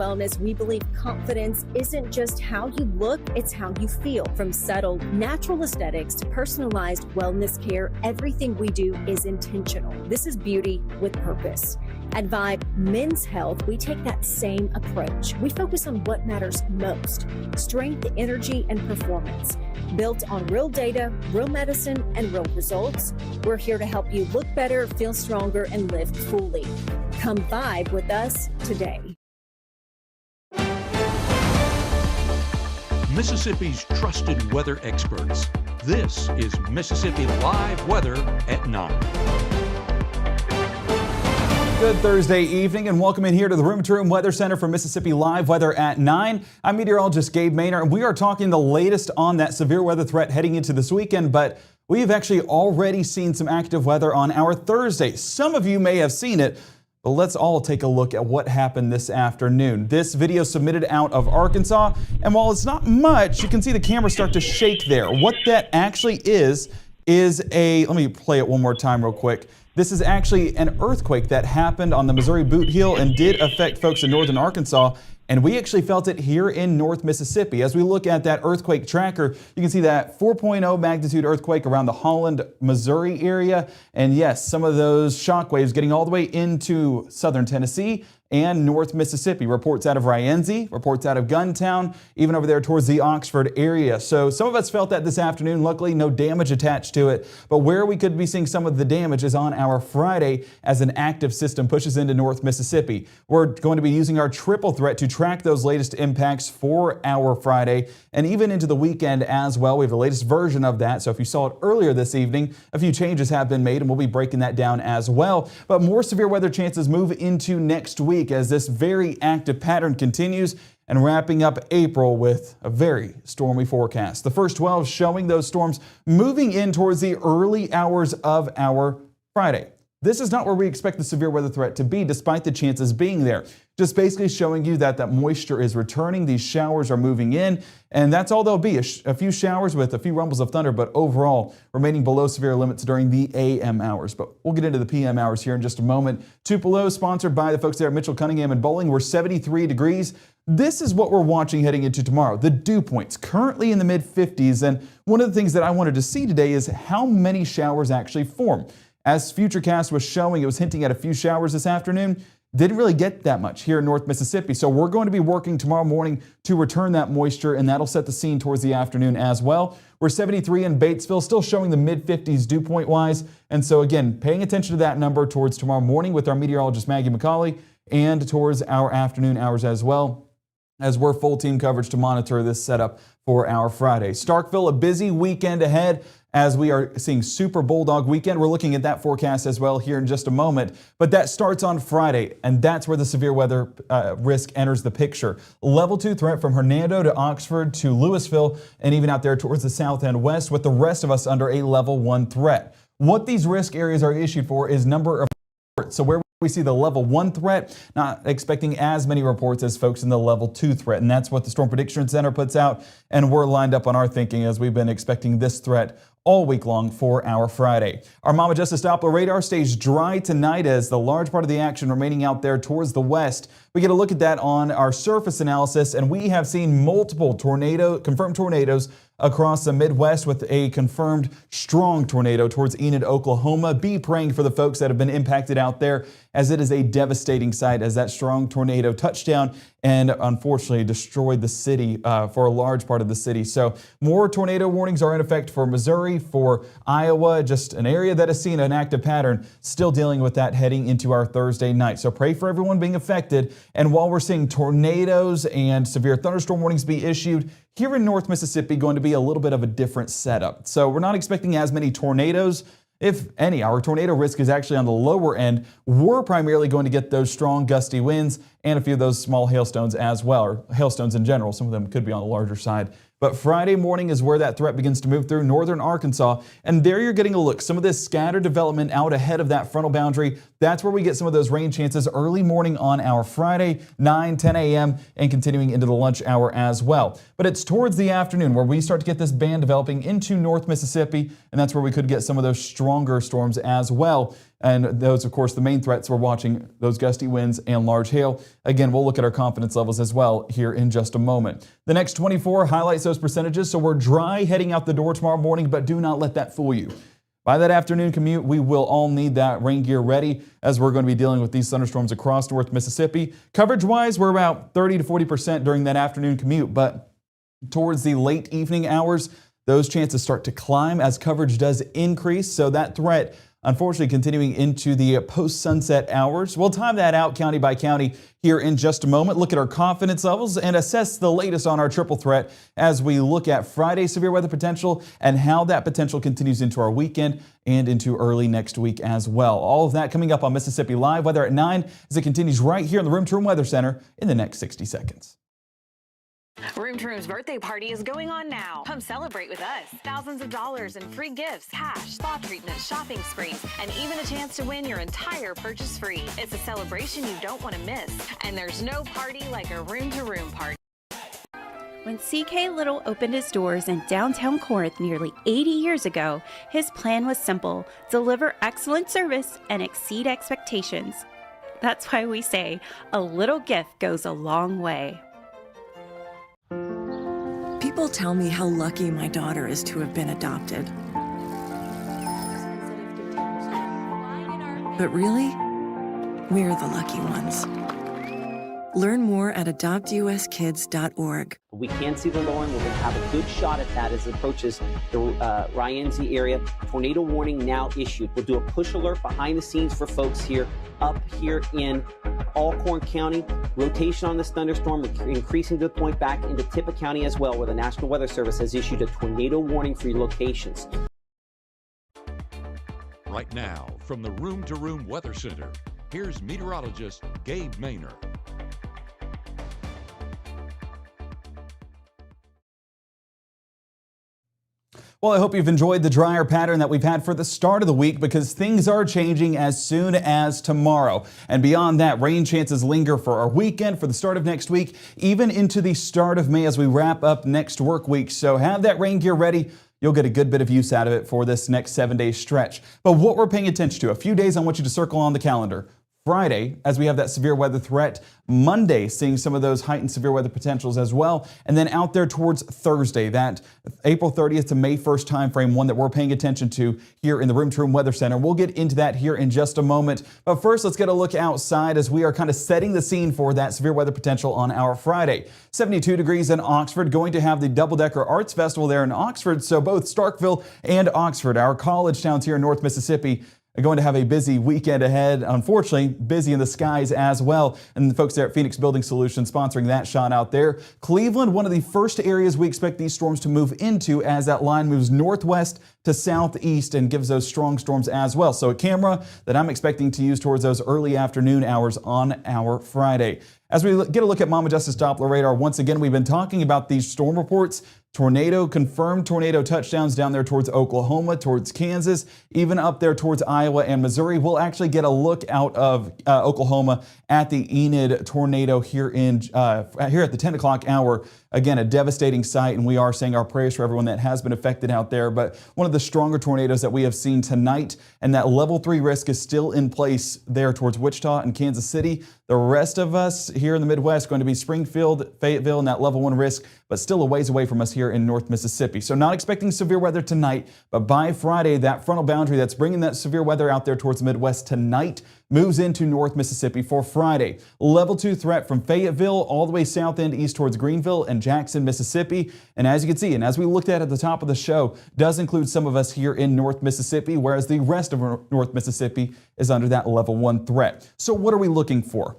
Wellness, we believe confidence isn't just how you look, it's how you feel. From subtle, natural aesthetics to personalized wellness care, everything we do is intentional. This is beauty with purpose. At Vibe Men's Health, we take that same approach. We focus on what matters most: strength, energy, and performance. Built on real data, real medicine, and real results, we're here to help you look better, feel stronger, and live fully. Come vibe with us today. Mississippi's trusted weather experts. This is Mississippi Live Weather at 9. Good Thursday evening and welcome in here to the Room to Room Weather Center for Mississippi Live Weather at 9. I'm meteorologist Gabe Maynard, and we are talking the latest on that severe weather threat heading into this weekend, but we've actually already seen some active weather on our Thursday. Some of you may have seen it, but let's all take a look at what happened this afternoon. This video submitted out of Arkansas, and while it's not much, you can see the camera start to shake there. What that actually is let me play it one more time real quick. This is actually an earthquake that happened on the Missouri Boot Heel and did affect folks in northern Arkansas. And we actually felt it here in North Mississippi. As we look at that earthquake tracker, you can see that 4.0 magnitude earthquake around the Holland, Missouri area. And yes, some of those shock waves getting all the way into southern Tennessee and North Mississippi. Reports out of Rienzi, reports out of Guntown, even over there towards the Oxford area. So some of us felt that this afternoon. Luckily, no damage attached to it. But where we could be seeing some of the damage is on our Friday as an active system pushes into North Mississippi. We're going to be using our triple threat to track those latest impacts for our Friday and even into the weekend as well. We have the latest version of that. So if you saw it earlier this evening, a few changes have been made and we'll be breaking that down as well. But more severe weather chances move into next week as this very active pattern continues, and wrapping up April with a very stormy forecast. The first 12 showing those storms moving in towards the early hours of our Friday. This is not where we expect the severe weather threat to be, despite the chances being there. Just basically showing you that moisture is returning. These showers are moving in, and that's all there'll be. A few showers with a few rumbles of thunder, but overall remaining below severe limits during the AM hours. But we'll get into the PM hours here in just a moment. Tupelo, sponsored by the folks there at Mitchell, Cunningham, and Bowling. We're 73 degrees. This is what we're watching heading into tomorrow. The dew points currently in the mid-50s, and one of the things that I wanted to see today is how many showers actually form. As Futurecast was showing, it was hinting at a few showers this afternoon. Didn't really get that much here in North Mississippi. So we're going to be working tomorrow morning to return that moisture, and that'll set the scene towards the afternoon as well. We're 73 in Batesville, still showing the mid-50s dew point wise. And so again, paying attention to that number towards tomorrow morning with our meteorologist Maggie McCauley and towards our afternoon hours as well, as we're full team coverage to monitor this setup for our Friday. Starkville, a busy weekend ahead as we are seeing Super Bulldog weekend. We're looking at that forecast as well here in just a moment. But that starts on Friday, and that's where the severe weather risk enters the picture. Level 2 threat from Hernando to Oxford to Louisville, and even out there towards the south and west, with the rest of us under a level 1 threat. What these risk areas are issued for is number of reports. So where we see the level 1 threat, not expecting as many reports as folks in the level 2 threat. And that's what the Storm Prediction Center puts out. And we're lined up on our thinking as we've been expecting this threat all week long for our Friday. Our Mama Justice Doppler radar stays dry tonight as the large part of the action remaining out there towards the west. We get a look at that on our surface analysis, and we have seen multiple confirmed tornadoes across the Midwest with a confirmed strong tornado towards Enid, Oklahoma. Be praying for the folks that have been impacted out there, as it is a devastating sight as that strong tornado touched down and unfortunately destroyed the city for a large part of the city. So more tornado warnings are in effect for Missouri, for Iowa, just an area that has seen an active pattern, still dealing with that heading into our Thursday night. So pray for everyone being affected. And while we're seeing tornadoes and severe thunderstorm warnings be issued, here in North Mississippi going to be a little bit of a different setup. So we're not expecting as many tornadoes. If any, our tornado risk is actually on the lower end. We're primarily going to get those strong gusty winds and a few of those small hailstones as well, or hailstones in general. Some of them could be on the larger side. But Friday morning is where that threat begins to move through northern Arkansas. And there you're getting a look. Some of this scattered development out ahead of that frontal boundary. That's where we get some of those rain chances early morning on our Friday, 9, 10 a.m. and continuing into the lunch hour as well. But it's towards the afternoon where we start to get this band developing into North Mississippi. And that's where we could get some of those stronger storms as well. And those, of course, the main threats we're watching, those gusty winds and large hail. Again, we'll look at our confidence levels as well here in just a moment. The next 24 highlights those percentages. So we're dry heading out the door tomorrow morning, but do not let that fool you. By that afternoon commute, we will all need that rain gear ready as we're going to be dealing with these thunderstorms across North Mississippi. Coverage-wise, we're about 30 to 40% during that afternoon commute, but towards the late evening hours, those chances start to climb as coverage does increase. So that threat, unfortunately, continuing into the post-sunset hours. We'll time that out county by county here in just a moment. Look at our confidence levels and assess the latest on our triple threat as we look at Friday's severe weather potential and how that potential continues into our weekend and into early next week as well. All of that coming up on Mississippi Live Weather at 9 as it continues right here in the Room to Room Weather Center in the next 60 seconds. Room to Room's birthday party is going on now. Come celebrate with us. Thousands of dollars in free gifts, cash, spa treatments, shopping sprees, and even a chance to win your entire purchase free. It's a celebration you don't want to miss. And there's no party like a Room to Room party. When C.K. Little opened his doors in downtown Corinth nearly 80 years ago, his plan was simple: deliver excellent service and exceed expectations. That's why we say a little gift goes a long way. People tell me how lucky my daughter is to have been adopted. But really, we're the lucky ones. Learn more at adoptuskids.org. We can see the low end. We're going to have a good shot at that as it approaches the Ryanzi area. Tornado warning now issued. We'll do a push alert behind the scenes for folks here up here in Alcorn County. Rotation on this thunderstorm increasing to the point back into Tippah County as well, where the National Weather Service has issued a tornado warning for your locations. Right now, from the Room to Room Weather Center, here's meteorologist Gabe Maynor. Well, I hope you've enjoyed the drier pattern that we've had for the start of the week, because things are changing as soon as tomorrow. And beyond that, rain chances linger for our weekend, for the start of next week, even into the start of May as we wrap up next work week. So have that rain gear ready. You'll get a good bit of use out of it for this next 7-day stretch. But what we're paying attention to, a few days I want you to circle on the calendar. Friday, as we have that severe weather threat. Monday, seeing some of those heightened severe weather potentials as well. And then out there towards Thursday, that April 30th to May 1st timeframe, one that we're paying attention to here in the Room to Room Weather Center. We'll get into that here in just a moment. But first, let's get a look outside as we are kind of setting the scene for that severe weather potential on our Friday. 72 degrees in Oxford, going to have the Double-Decker Arts Festival there in Oxford. So both Starkville and Oxford, our college towns here in North Mississippi, are going to have a busy weekend ahead. Unfortunately, busy in the skies as well. And the folks there at Phoenix Building Solutions sponsoring that shot out there. Cleveland, one of the first areas we expect these storms to move into as that line moves northwest to southeast and gives those strong storms as well. So a camera that I'm expecting to use towards those early afternoon hours on our Friday. As we get a look at Mama Justice Doppler radar, once again, we've been talking about these storm reports. Confirmed tornado touchdowns down there towards Oklahoma, towards Kansas, even up there towards Iowa and Missouri. We'll actually get a look out of Oklahoma at the Enid tornado here at the 10 o'clock hour. Again, a devastating sight, and we are saying our prayers for everyone that has been affected out there. But one of the stronger tornadoes that we have seen tonight, and that level 3 risk is still in place there towards Wichita and Kansas City. The rest of us here in the Midwest going to be Springfield, Fayetteville, and that level 1 risk, but still a ways away from us here in North Mississippi. So not expecting severe weather tonight, but by Friday, that frontal boundary that's bringing that severe weather out there towards the Midwest tonight moves into North Mississippi for Friday. Level 2 threat from Fayetteville all the way south end east towards Greenville and Jackson, Mississippi. And as you can see, and as we looked at the top of the show, does include some of us here in North Mississippi, whereas the rest of North Mississippi is under that level 1 threat. So what are we looking for?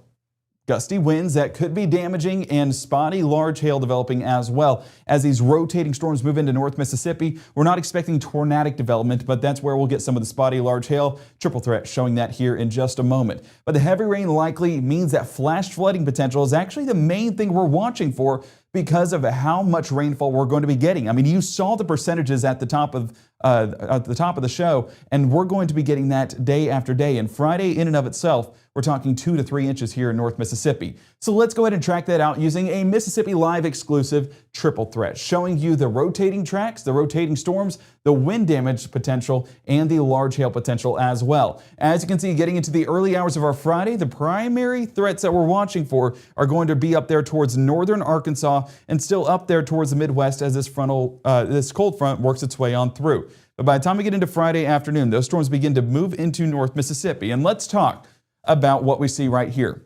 Gusty winds that could be damaging and spotty large hail developing as well. As these rotating storms move into North Mississippi, we're not expecting tornadic development, but that's where we'll get some of the spotty large hail. Triple threat showing that here in just a moment. But the heavy rain likely means that flash flooding potential is actually the main thing we're watching for because of how much rainfall we're going to be getting. I mean, you saw the percentages at the top of the show, and we're going to be getting that day after day. And Friday, in and of itself, we're talking 2 to 3 inches here in North Mississippi. So let's go ahead and track that out using a Mississippi Live exclusive triple threat, showing you the rotating tracks, the rotating storms the wind damage potential and the large hail potential as well. As you can see, getting into the early hours of our Friday, the primary threats that we're watching for are going to be up there towards northern Arkansas and still up there towards the Midwest as this cold front works its way on through. But by the time we get into Friday afternoon, those storms begin to move into North Mississippi. And let's talk about what we see right here.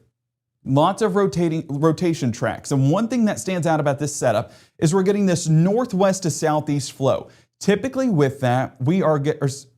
Lots of rotation tracks. And one thing that stands out about this setup is we're getting this northwest to southeast flow. Typically with that, we are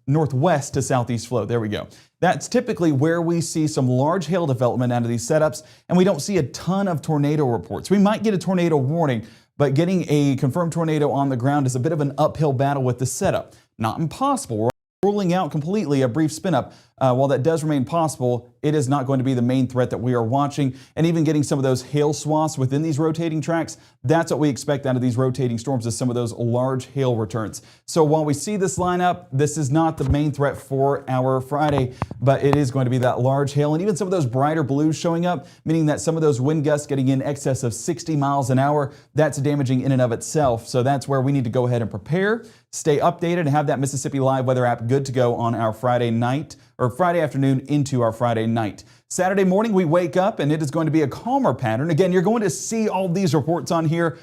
northwest to southeast flow. There we go. That's typically where we see some large hail development out of these setups, and we don't see a ton of tornado reports. We might get a tornado warning, but getting a confirmed tornado on the ground is a bit of an uphill battle with the setup. Not impossible. We're ruling out completely a brief spin up. While that does remain possible, it is not going to be the main threat that we are watching. And even getting some of those hail swaths within these rotating tracks, that's what we expect out of these rotating storms, is some of those large hail returns. So while we see this lineup, this is not the main threat for our Friday, but it is going to be that large hail and even some of those brighter blues showing up, meaning that some of those wind gusts getting in excess of 60 miles an hour, that's damaging in and of itself. So that's where we need to go ahead and prepare, stay updated, and have that Mississippi Live weather app good to go on our Friday night, or Friday afternoon into our Friday night. Saturday morning, we wake up and it is going to be a calmer pattern. Again, you're going to see all these reports on here.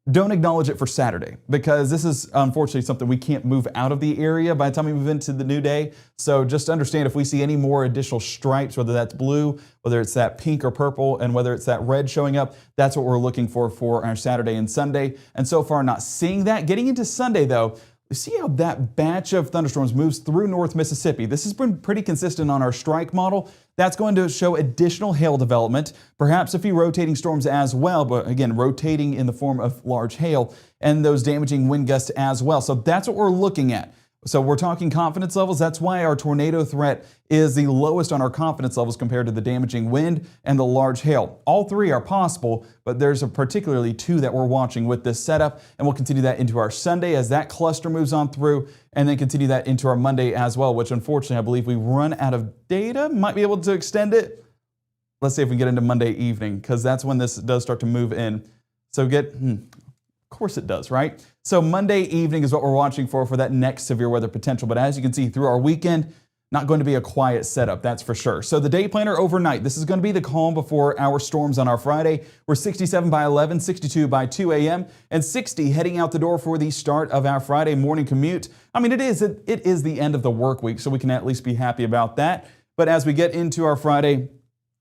Don't acknowledge it for Saturday, because this is unfortunately something we can't move out of the area by the time we move into the new day. So just understand, if we see any more additional stripes, whether that's blue, whether it's that pink or purple, and whether it's that red showing up, that's what we're looking for our Saturday and Sunday. And so far, not seeing that. Getting into Sunday, though, you see how that batch of thunderstorms moves through North Mississippi. This has been pretty consistent on our strike model. That's going to show additional hail development, perhaps a few rotating storms as well, but again, rotating in the form of large hail and those damaging wind gusts as well. So that's what we're looking at. So we're talking confidence levels. That's why our tornado threat is the lowest on our confidence levels compared to the damaging wind and the large hail. All three are possible, but there's particularly two that we're watching with this setup, and we'll continue that into our Sunday as that cluster moves on through, and then continue that into our Monday as well, which unfortunately I believe we run out of data. Might be able to extend it. Let's see if we can get into Monday evening, because that's when this does start to move in. So of course it does, right? So Monday evening is what we're watching for that next severe weather potential. But as you can see through our weekend, not going to be a quiet setup, that's for sure. So the day planner overnight, this is going to be the calm before our storms on our Friday. We're 67 by 11, 62 by 2 a.m., and 60 heading out the door for the start of our Friday morning commute. I mean, it is the end of the work week, so we can at least be happy about that. But as we get into our Friday,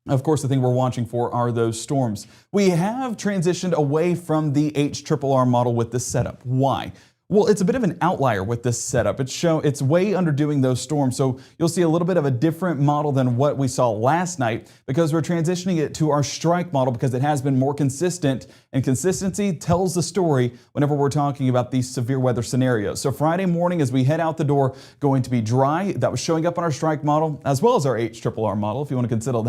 of course, the thing we're watching for are those storms. We have transitioned away from the HRRR model with this setup. Why? Well, it's a bit of an outlier with this setup. It's way underdoing those storms, so you'll see a little bit of a different model than what we saw last night, because we're transitioning it to our strike model because it has been more consistent, and consistency tells the story whenever we're talking about these severe weather scenarios. So Friday morning as we head out the door, going to be dry. That was showing up on our strike model as well as our HRRR model, if you want to consider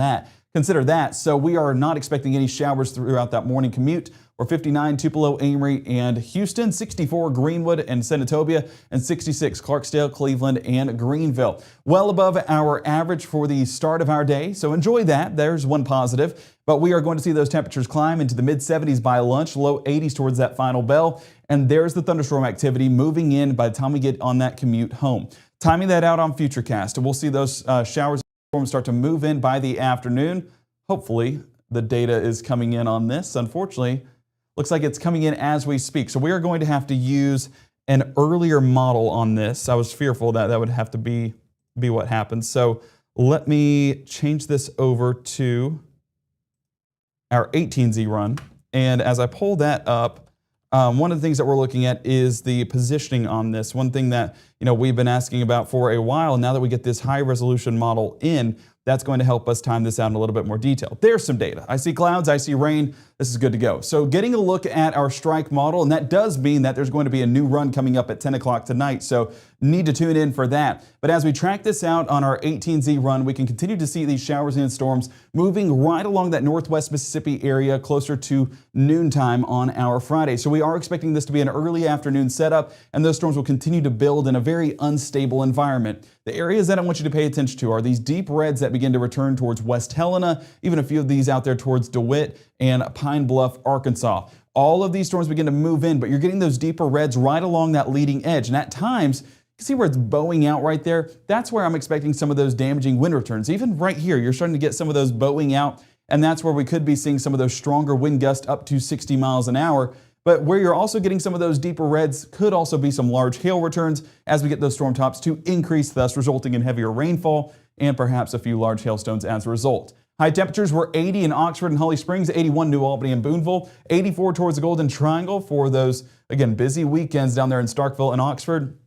that. So we are not expecting any showers throughout that morning commute. We're 59 Tupelo, Amory, and Houston, 64 Greenwood and Senatobia, and 66 Clarksdale, Cleveland, and Greenville. Well above our average for the start of our day, so enjoy that. There's one positive. But we are going to see those temperatures climb into the mid-70s by lunch, low 80s towards that final bell. And there's the thunderstorm activity moving in by the time we get on that commute home. Timing that out on Futurecast, we'll see those showers start to move in by the afternoon. Hopefully the data is coming in on this. Unfortunately, looks like it's coming in as we speak. So we are going to have to use an earlier model on this. I was fearful that that would have to be what happens. So let me change this over to our 18Z run. And as I pull that up, one of the things that we're looking at is the positioning on this. One thing that we've been asking about for a while, now that we get this high resolution model in, that's going to help us time this out in a little bit more detail. There's some data. I see clouds, I see rain. This is good to go. So getting a look at our strike model, and that does mean that there's going to be a new run coming up at 10 o'clock tonight. So need to tune in for that. But as we track this out on our 18Z run, we can continue to see these showers and storms moving right along that northwest Mississippi area closer to noontime on our Friday. So we are expecting this to be an early afternoon setup, and those storms will continue to build in a very unstable environment. The areas that I want you to pay attention to are these deep reds that begin to return towards West Helena, even a few of these out there towards DeWitt and Pine Bluff, Arkansas. All of these storms begin to move in, but you're getting those deeper reds right along that leading edge. And at times, you can see where it's bowing out right there. That's where I'm expecting some of those damaging wind returns. Even right here, you're starting to get some of those bowing out, and that's where we could be seeing some of those stronger wind gusts up to 60 miles an hour. But where you're also getting some of those deeper reds could also be some large hail returns as we get those storm tops to increase, thus resulting in heavier rainfall and perhaps a few large hailstones as a result. High temperatures were 80 in Oxford and Holly Springs, 81 New Albany and Boonville, 84 towards the Golden Triangle for those, again, busy weekends down there in Starkville and Oxford.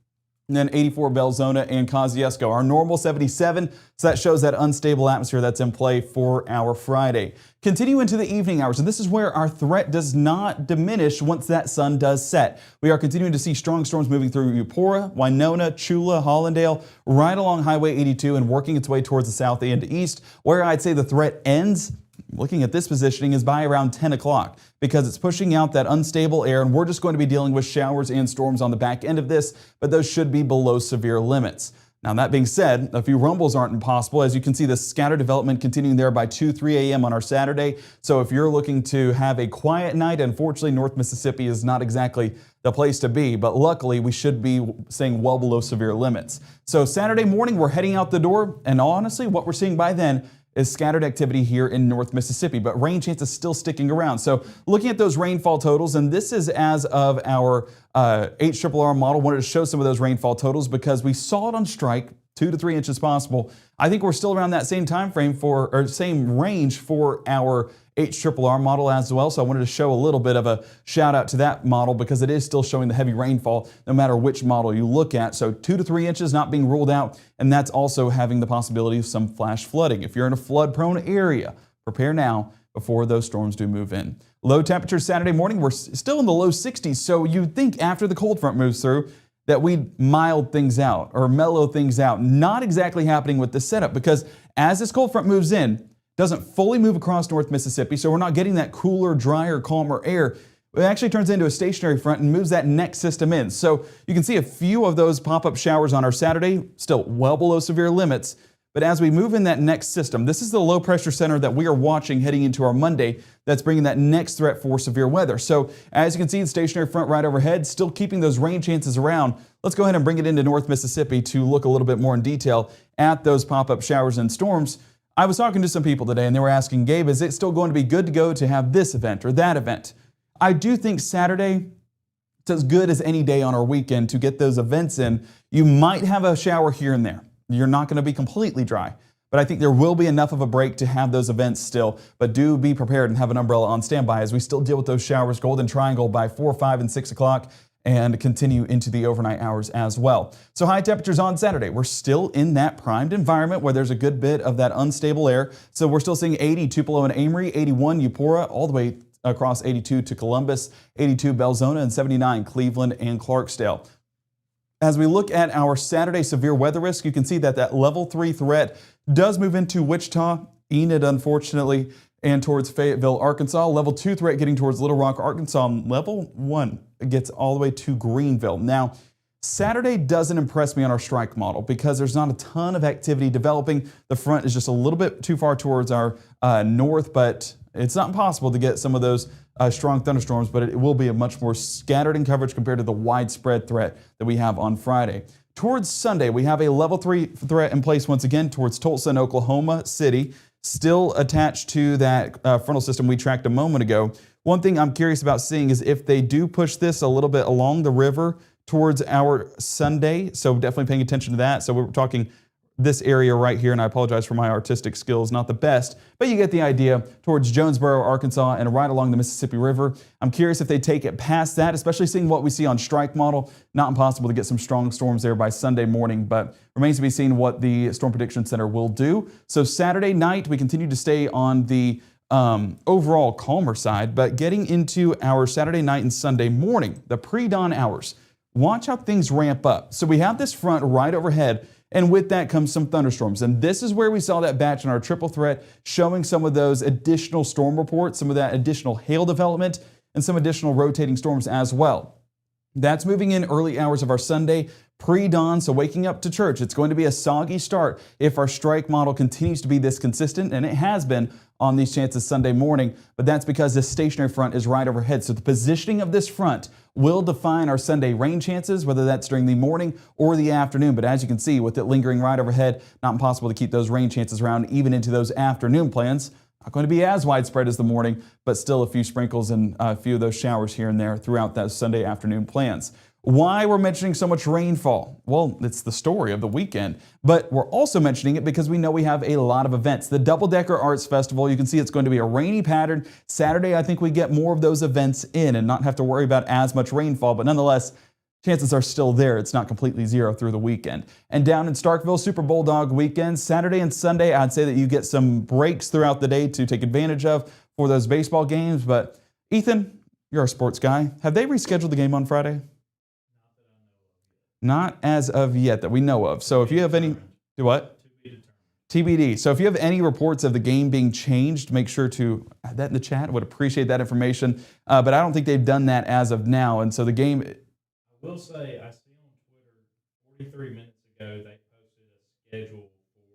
And then 84 Belzona and Kosciuszko. Our normal 77, so that shows that unstable atmosphere that's in play for our Friday. Continue into the evening hours, and this is where our threat does not diminish once that sun does set. We are continuing to see strong storms moving through Eupora, Winona, Chula, Hollandale, right along Highway 82 and working its way towards the south and east. Where I'd say the threat ends, looking at this positioning, is by around 10 o'clock because it's pushing out that unstable air, and we're just going to be dealing with showers and storms on the back end of this, but those should be below severe limits. Now, that being said, a few rumbles aren't impossible. As you can see, the scattered development continuing there by 2-3 a.m. on our Saturday. So if you're looking to have a quiet night, unfortunately, North Mississippi is not exactly the place to be, but luckily we should be staying well below severe limits. So Saturday morning, we're heading out the door, and honestly, what we're seeing by then is scattered activity here in North Mississippi, but rain chances still sticking around. So looking at those rainfall totals, and this is as of our HRRR model, wanted to show some of those rainfall totals because we saw it on strike, 2 to 3 inches possible. I think we're still around that same time frame or same range for our HRRR model as well. So I wanted to show a little bit of a shout out to that model because it is still showing the heavy rainfall no matter which model you look at. So 2 to 3 inches not being ruled out, and that's also having the possibility of some flash flooding. If you're in a flood prone area, prepare now before those storms do move in. Low temperatures Saturday morning, we're still in the low 60s. So you'd think after the cold front moves through that we'd mild things out or mellow things out. Not exactly happening with this setup because as this cold front moves in, doesn't fully move across North Mississippi, so we're not getting that cooler, drier, calmer air. It actually turns into a stationary front and moves that next system in. So you can see a few of those pop-up showers on our Saturday, still well below severe limits. But as we move in that next system, this is the low pressure center that we are watching heading into our Monday that's bringing that next threat for severe weather. So as you can see, the stationary front right overhead, still keeping those rain chances around. Let's go ahead and bring it into North Mississippi to look a little bit more in detail at those pop-up showers and storms. I was talking to some people today and they were asking, Gabe, is it still going to be good to go to have this event or that event? I do think Saturday, it's as good as any day on our weekend to get those events in. You might have a shower here and there. You're not going to be completely dry, but I think there will be enough of a break to have those events still. But do be prepared and have an umbrella on standby as we still deal with those showers, Golden Triangle by 4, 5, and 6 o'clock. And continue into the overnight hours as well. So high temperatures on Saturday. We're still in that primed environment where there's a good bit of that unstable air. So we're still seeing 80 Tupelo and Amory, 81 Eupora, all the way across 82 to Columbus, 82 Belzona, and 79 Cleveland and Clarksdale. As we look at our Saturday severe weather risk, you can see that that level 3 threat does move into Wichita, Enid, unfortunately, and towards Fayetteville, Arkansas. Level 2 threat getting towards Little Rock, Arkansas. Level 1 gets all the way to Greenville. Now, Saturday doesn't impress me on our strike model because there's not a ton of activity developing. The front is just a little bit too far towards our north, but it's not impossible to get some of those strong thunderstorms, but it will be a much more scattered in coverage compared to the widespread threat that we have on Friday. Towards Sunday, we have a level 3 threat in place once again towards Tulsa and Oklahoma City, still attached to that frontal system we tracked a moment ago. One thing I'm curious about seeing is if they do push this a little bit along the river towards our Sunday, so definitely paying attention to that. So we're talking this area right here, and I apologize for my artistic skills, not the best, but you get the idea, towards Jonesboro, Arkansas, and right along the Mississippi River. I'm curious if they take it past that, especially seeing what we see on strike model. Not impossible to get some strong storms there by Sunday morning, but remains to be seen what the Storm Prediction Center will do. So Saturday night, we continue to stay on the overall calmer side, but getting into our Saturday night and Sunday morning, the pre-dawn hours, watch how things ramp up. So we have this front right overhead, and with that comes some thunderstorms. And this is where we saw that batch in our triple threat, showing some of those additional storm reports, some of that additional hail development, and some additional rotating storms as well. That's moving in early hours of our Sunday, pre-dawn, so waking up to church. It's going to be a soggy start if our strike model continues to be this consistent, and it has been on these chances Sunday morning, but that's because this stationary front is right overhead. So the positioning of this front will define our Sunday rain chances, whether that's during the morning or the afternoon. But as you can see, with it lingering right overhead, not impossible to keep those rain chances around even into those afternoon plans. Not going to be as widespread as the morning, but still a few sprinkles and a few of those showers here and there throughout that Sunday afternoon plans. Why we're mentioning so much rainfall? Well, it's the story of the weekend, but we're also mentioning it because we know we have a lot of events. The Double Decker Arts Festival, you can see it's going to be a rainy pattern. Saturday, I think we get more of those events in and not have to worry about as much rainfall, but nonetheless, chances are still there. It's not completely zero through the weekend. And down in Starkville, Super Bulldog weekend, Saturday and Sunday, I'd say that you get some breaks throughout the day to take advantage of for those baseball games. But Ethan, you're a sports guy. Have they rescheduled the game on Friday? Not as of yet that we know of. So if you have any, do what? TBD. So if you have any reports of the game being changed, make sure to add that in the chat. I would appreciate that information. But I don't think they've done that as of now. And so the game... I will say, I see on Twitter 43 minutes ago they posted a schedule for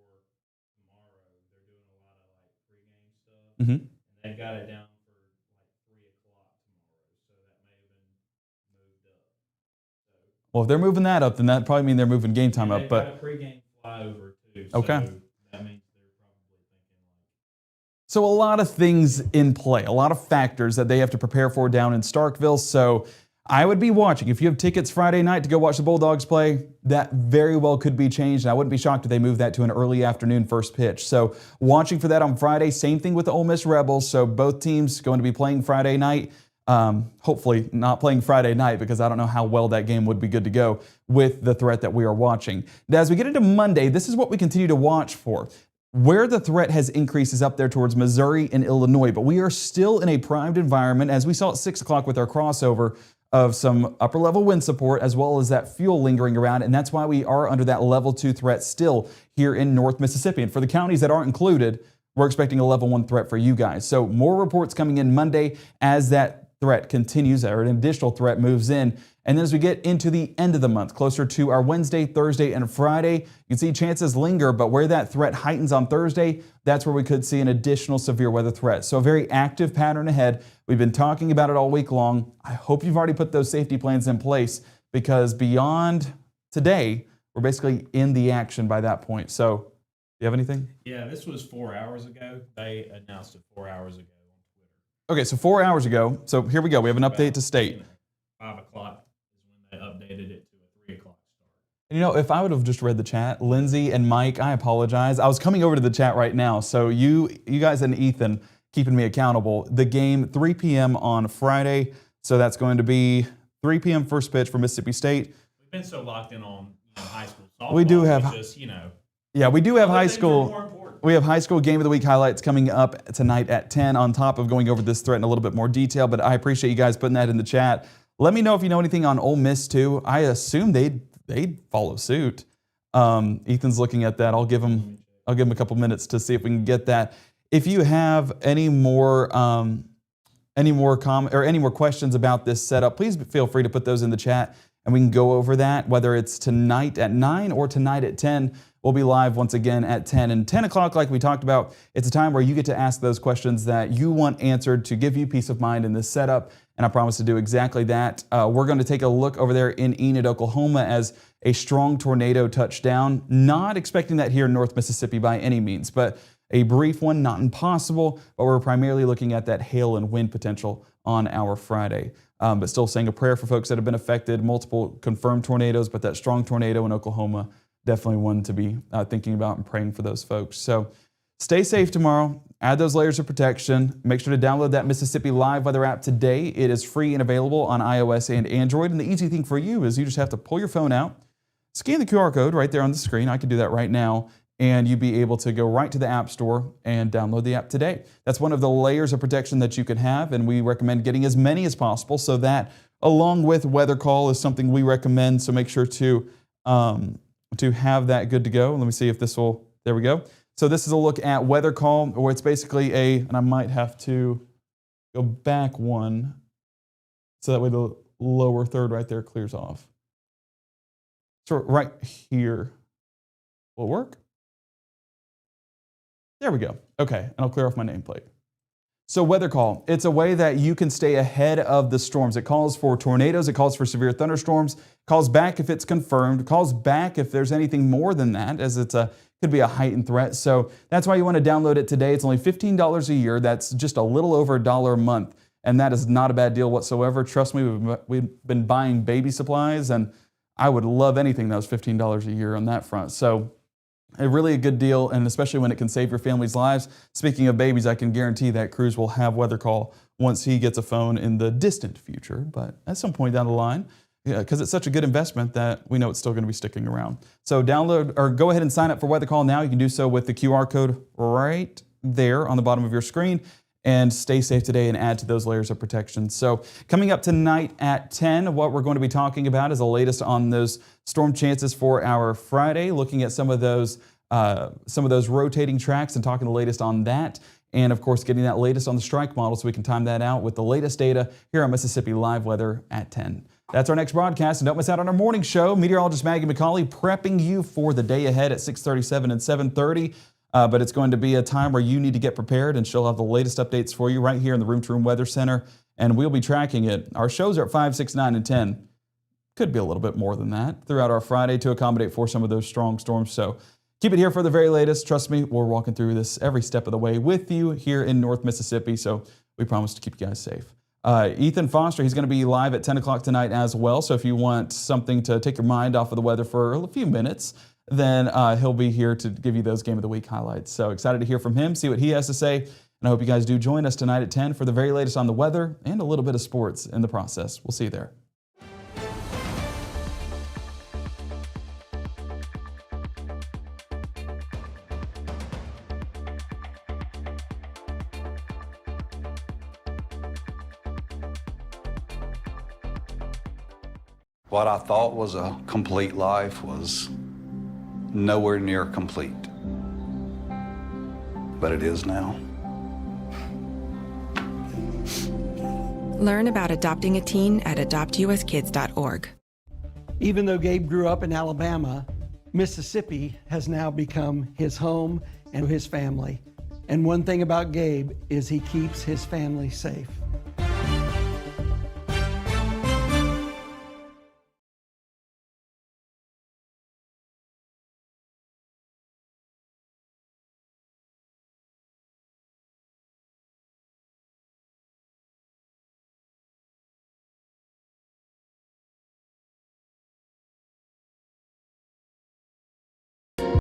tomorrow. They're doing a lot of like pregame stuff, and they've got it down for like 3 o'clock tomorrow. So that may have been moved up. Well, if they're moving that up, then that probably means they're moving game time up. But got a pregame flyover too. Okay. So that means they're probably thinking like. So a lot of things in play, a lot of factors that they have to prepare for down in Starkville. So I would be watching. If you have tickets Friday night to go watch the Bulldogs play, that very well could be changed. And I wouldn't be shocked if they moved that to an early afternoon first pitch. So watching for that on Friday. Same thing with the Ole Miss Rebels. So both teams going to be playing Friday night. Hopefully not playing Friday night because I don't know how well that game would be good to go with the threat that we are watching. Now, as we get into Monday, this is what we continue to watch for. Where the threat has increased is up there towards Missouri and Illinois, but we are still in a primed environment, as we saw at 6 o'clock with our crossover of some upper level wind support as well as that fuel lingering around, and that's why we are under that level 2 threat still here in North Mississippi. And for the counties that aren't included, we're expecting a level 1 threat for you guys. So more reports coming in Monday as that threat continues, or an additional threat moves in. And then as we get into the end of the month, closer to our Wednesday, Thursday, and Friday, you can see chances linger, but where that threat heightens on Thursday, that's where we could see an additional severe weather threat. So a very active pattern ahead. We've been talking about it all week long. I hope you've already put those safety plans in place because beyond today, we're basically in the action by that point. So, do you have anything? Yeah, this was 4 hours ago. They announced it 4 hours ago on Twitter. Okay, so 4 hours ago. So here we go. We have an update to state. 5 o'clock is when they updated it to a 3 o'clock start. You know, if I would have just read the chat, Lindsay and Mike, I apologize. I was coming over to the chat right now. So you guys and Ethan keeping me accountable. The game 3 p.m. on Friday. So that's going to be 3 p.m. first pitch for Mississippi State. We've been so locked in on high school softball. We do have just, yeah, we do have high things are more school. important. We have high school game of the week highlights coming up tonight at 10 on top of going over this threat in a little bit more detail, but I appreciate you guys putting that in the chat. Let me know if you know anything on Ole Miss too. I assume they'd follow suit. Ethan's looking at that. I'll give him a couple minutes to see if we can get that. If you have any more questions about this setup, please feel free to put those in the chat and we can go over that, whether it's tonight at 9 or tonight at 10. We'll be live once again at 10. And 10 o'clock, like we talked about, it's a time where you get to ask those questions that you want answered to give you peace of mind in this setup. And I promise to do exactly that. We're going to take a look over there in Enid, Oklahoma as a strong tornado touched down. Not expecting that here in North Mississippi by any means, but a brief one, not impossible. But we're primarily looking at that hail and wind potential on our Friday. But still saying a prayer for folks that have been affected, multiple confirmed tornadoes, but that strong tornado in Oklahoma, definitely one to be thinking about and praying for those folks. So stay safe tomorrow. Add those layers of protection. Make sure to download that Mississippi Live Weather app today. It is free and available on iOS and Android. And the easy thing for you is you just have to pull your phone out, scan the QR code right there on the screen. I can do that right now. And you'd be able to go right to the App Store and download the app today. That's one of the layers of protection that you can have, and we recommend getting as many as possible, so that, along with Weather Call, is something we recommend. So make sure to have that good to go. Let me see if this will. There we go. So this is a look at Weather Call, where it's basically and I might have to go back one, so that way lower third right there clears off. So right here will work. There we go. Okay, and I'll clear off my nameplate. So weather call, it's a way that you can stay ahead of the storms. It calls for tornadoes, it calls for severe thunderstorms, calls back if it's confirmed, calls back if there's anything more than that, as could be a heightened threat. So that's why you want to download it today. It's only $15 a year. That's just a little over $1 a month. And that is not a bad deal whatsoever. Trust me, we've been buying baby supplies, and I would love anything that was $15 a year on that front. So really a good deal, and especially when it can save your family's lives. Speaking of babies, I can guarantee that Cruz will have weather call once he gets a phone in the distant future, but at some point down the line, because it's such a good investment that we know it's still going to be sticking around. So download or go ahead and sign up for weather call now. You can do so with the QR code right there on the bottom of your screen. And stay safe today and add to those layers of protection. So coming up tonight at 10, what we're going to be talking about is the latest on those storm chances for our Friday, looking at some of those rotating tracks and talking the latest on that. And of course, getting that latest on the strike model so we can time that out with the latest data here on Mississippi Live Weather at 10. That's our next broadcast, and don't miss out on our morning show. Meteorologist Maggie McCauley prepping you for the day ahead at 6:37 and 7:30. But it's going to be a time where you need to get prepared, and she'll have the latest updates for you right here in the Room to Room Weather Center, and we'll be tracking it. Our shows are at 5, 6, 9, and 10. Could be a little bit more than that throughout our Friday to accommodate for some of those strong storms. So keep it here for the very latest. Trust me, we're walking through this every step of the way with you here in North Mississippi, so we promise to keep you guys safe. Ethan Foster, he's going to be live at 10 o'clock tonight as well, so if you want something to take your mind off of the weather for a few minutes, then he'll be here to give you those Game of the Week highlights. So excited to hear from him, see what he has to say. And I hope you guys do join us tonight at 10 for the very latest on the weather and a little bit of sports in the process. We'll see you there. What I thought was a complete life was nowhere near complete, but it is now. Learn about adopting a teen at adoptuskids.org. Even though Gabe grew up in Alabama, Mississippi has now become his home and his family. And one thing about Gabe is he keeps his family safe.